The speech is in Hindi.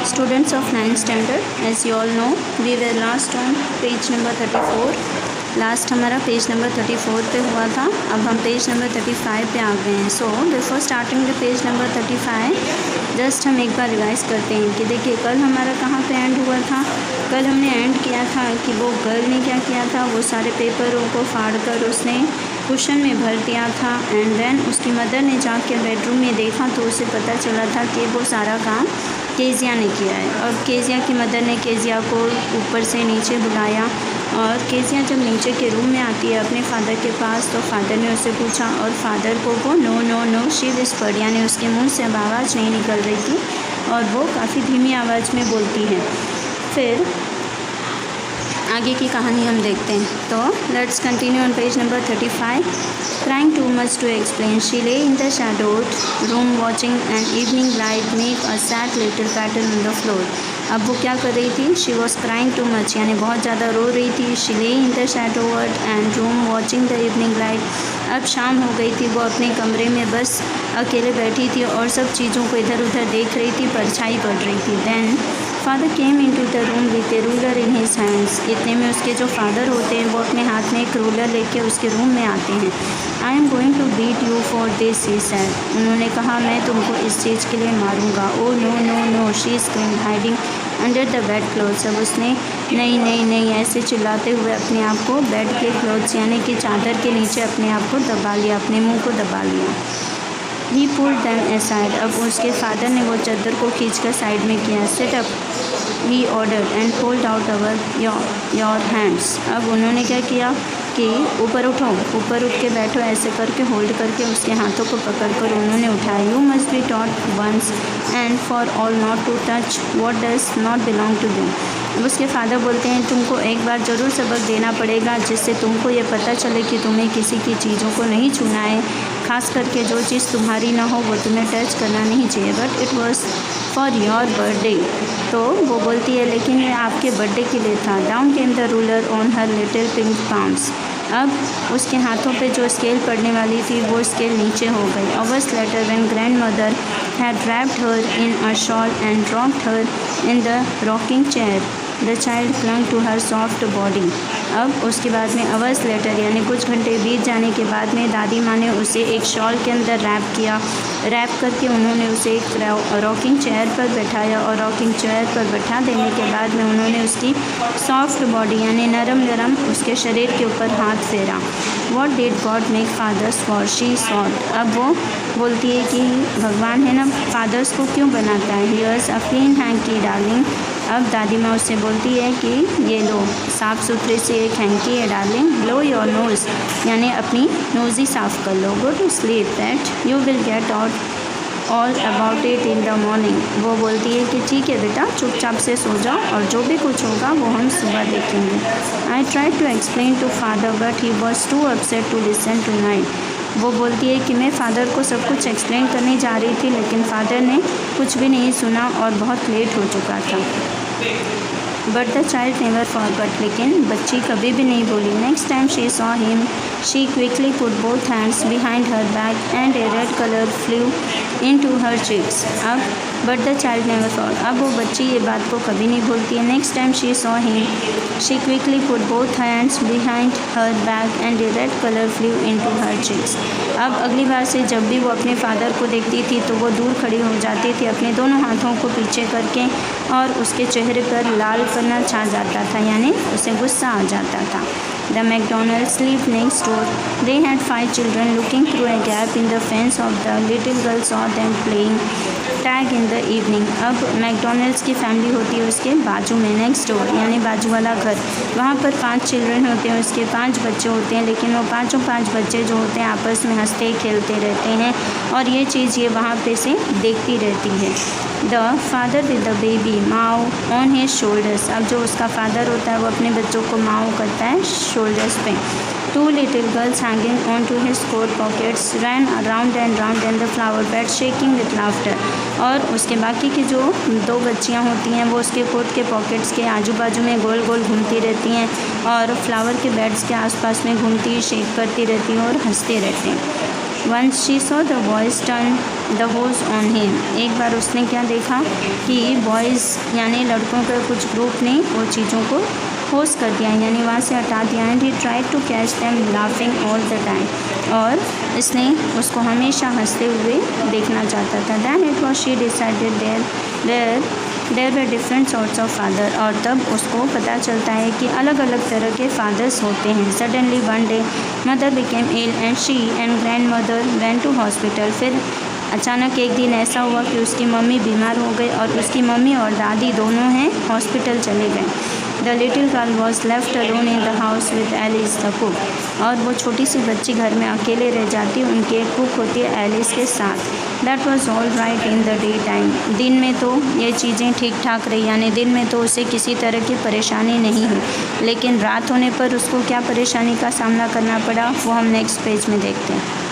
Students of 9th standard, as you all know, we were last on page number 34. Last हमारा पेज नंबर 34 पे हुआ था. अब हम पेज नंबर 35 पे आ गए हैं. So before starting the page number 35 just हम एक बार रिवाइज़ करते हैं कि देखिए कल हमारा कहाँ पे एंड हुआ था. कल हमने एंड किया था कि वो गर्ल ने क्या किया था, वो सारे पेपरों को फाड़ कर उसने कुशन में भर दिया था. एंड देन उसकी मदर ने जाके बेडरूम में देखा तो उसे पता चला था कि वो सारा काम केजिया ने किया है. और केजिया की मदर ने केजिया को ऊपर से नीचे बुलाया और केजिया जब नीचे के रूम में आती है अपने फादर के पास तो फादर ने उससे पूछा और फादर को वो no no no she whispered, यानी उसके मुंह से अब आवाज़ नहीं निकल रही थी और वो काफ़ी धीमी आवाज़ में बोलती है. फिर आगे की कहानी हम देखते हैं. तो let's continue on page number 35. Crying too much to explain, she lay in the shadowed room watching an evening light make a sad little pattern on the floor. अब वो क्या कर रही थी? She was crying too much, यानी बहुत ज़्यादा रो रही थी. She lay in the shadowed and room watching the evening light. अब शाम हो गई थी, वो अपने कमरे में बस अकेले बैठी थी और सब चीज़ों को इधर उधर देख रही थी, परछाई पड़ रही थी. Then father came in to the room with a ruler in his hands. इतने में उसके जो फादर होते हैं वो अपने हाथ में एक रूलर लेके उसके रूम में आते हैं. I am going to beat you for this, he said. उन्होंने कहा मैं तुमको इस चीज़ के लिए मारूंगा. Oh no no no, she screamed hiding under the bed clothes. अब उसने नहीं नहीं नहीं ऐसे चिल्लाते हुए अपने आप को बेड के क्लोथ्स यानी कि चादर के नीचे अपने आप को दबा लिया, अपने मुँह को दबा लिया. ही पुल्ड देम असाइड. अब उसके फादर ने वो चादर को खींचकर साइड में किया. Sit up he ordered and hold out your hands. अब उन्होंने क्या किया कि ऊपर उठो, ऊपर उठ के बैठो, ऐसे करके होल्ड करके उसके हाथों को पकड़कर उन्होंने उठाया. You must be taught once and for all not to touch what does not belong to you. उसके फादर बोलते हैं तुमको एक बार ज़रूर सबक देना पड़ेगा जिससे तुमको ये पता चले कि तुम्हें किसी की चीज़ों को नहीं छूना है, ख़ास करके जो चीज़ तुम्हारी ना हो वो तुम्हें टच करना नहीं चाहिए. But it was for your birthday. तो वो बोलती है लेकिन ये आपके बर्थडे के लिए था. Down came the ruler on her little pink palms. अब उसके हाथों पे जो स्केल पड़ने वाली थी वो स्केल नीचे हो गई. Hours later when grand mother had wrapped her in a shawl and rocked her in the rocking chair, the child clung to her soft body. अब उसके बाद में अवर्स लेटर यानी कुछ घंटे बीत जाने के बाद में दादी माँ ने उसे एक शॉल के अंदर रैप किया. रैप करके उन्होंने उसे एक रॉकिंग चेयर पर बैठाया और रॉकिंग चेयर पर बैठा देने के बाद में उन्होंने उसकी सॉफ्ट बॉडी यानी नरम नरम उसके शरीर के ऊपर हाथ फेरा. What did God make fathers for, she thought. अब वो बोलती है कि भगवान है ना फादर्स को क्यों बनाता है. Here's a clean hanky darling. अब दादी माँ उससे बोलती है कि ये लो साफ़ सुथरे से एक हैंकी है डार्लिंग. ब्लो योर नोज़ यानी अपनी नोज़ ही साफ़ कर लो. Go to sleep that you will get out all about it in the morning. वो बोलती है कि ठीक है बेटा चुपचाप से सो जाओ और जो भी कुछ होगा वो हम सुबह देखेंगे. I try to explain to father but he was too upset to listen tonight. वो बोलती है कि मैं फ़ादर को सब कुछ एक्सप्लेन करने जा रही थी लेकिन फ़ादर ने कुछ भी नहीं सुना और बहुत लेट हो चुका था. But the child never forgot. लेकिन बच्ची कभी भी नहीं भूली. Next time she saw him she quickly put both hands behind her back and a red colour flew in to her cheeks. अब but the child never for. अब वो बच्ची ये बात को कभी नहीं भूलती है. Next time she saw him she quickly put both hands behind her back and a red colour flew in to her cheeks. अब अगली बार से जब भी वो अपने फादर को देखती थी तो वो दूर खड़ी हो जाती थी अपने दोनों हाथों को पीछे करके और उसके चेहरे पर लाल पन्ना छा जाता था यानी उसे गुस्सा आ जाता था. The McDonald's lived next door. They had 5 children. Looking through a gap in the fence of the little girl saw them playing tag in the evening. अब मैकडोनल्ड्स की फैमिली होती है उसके बाजू में, नेक्स्ट डोर यानी बाजू वाला घर. वहाँ पर 5 चिल्ड्रन होते हैं, उसके 5 बच्चे होते हैं लेकिन वो पाँचों 5 बच्चे जो होते हैं आपस में हंसते खेलते रहते हैं और ये चीज़ ये वहाँ पे से देखती रहती है. The father with the baby Mao on his shoulders. अब जो उसका फादर होता है वो अपने बच्चों को माओ करता है शोल्डर्स पे. 2 little girls hanging onto his coat pockets ran around and round in the flower bed shaking with laughter. और उसके बाकी की जो 2 बच्चियां होती हैं वो उसके कोट के पॉकेट्स के आजू बाजू में गोल गोल घूमती रहती हैं और फ्लावर के बेड्स के आसपास में घूमती शेक करती रहती हैं और हंसते रहते हैं. Once she saw the boys turn the hose on him. एक बार उसने क्या देखा कि बॉयज़ यानी लड़कों के कुछ ग्रुप ने वो चीज़ों को होश कर दिया यानी वहाँ से हटा दिया। And he tried to catch them laughing all the time, और इसने उसको हमेशा हंसते हुए देखना चाहता था। Then it was she decided there were different sorts of father, और तब उसको पता चलता है कि अलग अलग तरह के फादर्स होते हैं। Suddenly one day mother became ill and she and grand mother went to hospital. फिर अचानक एक दिन ऐसा हुआ कि उसकी मम्मी बीमार हो गई और उसकी मम्मी और दादी दोनों हैं हॉस्पिटल चले गए। The little girl was left alone in the house with Alice the cook, और वो छोटी सी बच्ची घर में अकेले रह जाती, उनकी एक कुक होती है एलिस के साथ। That was all right in the day time. दिन में तो ये चीज़ें ठीक ठाक रही, यानी दिन में तो उसे किसी तरह की परेशानी नहीं हुई, लेकिन रात होने पर उसको क्या परेशानी का सामना करना पड़ा वो हम नेक्स्ट पेज में देखते हैं।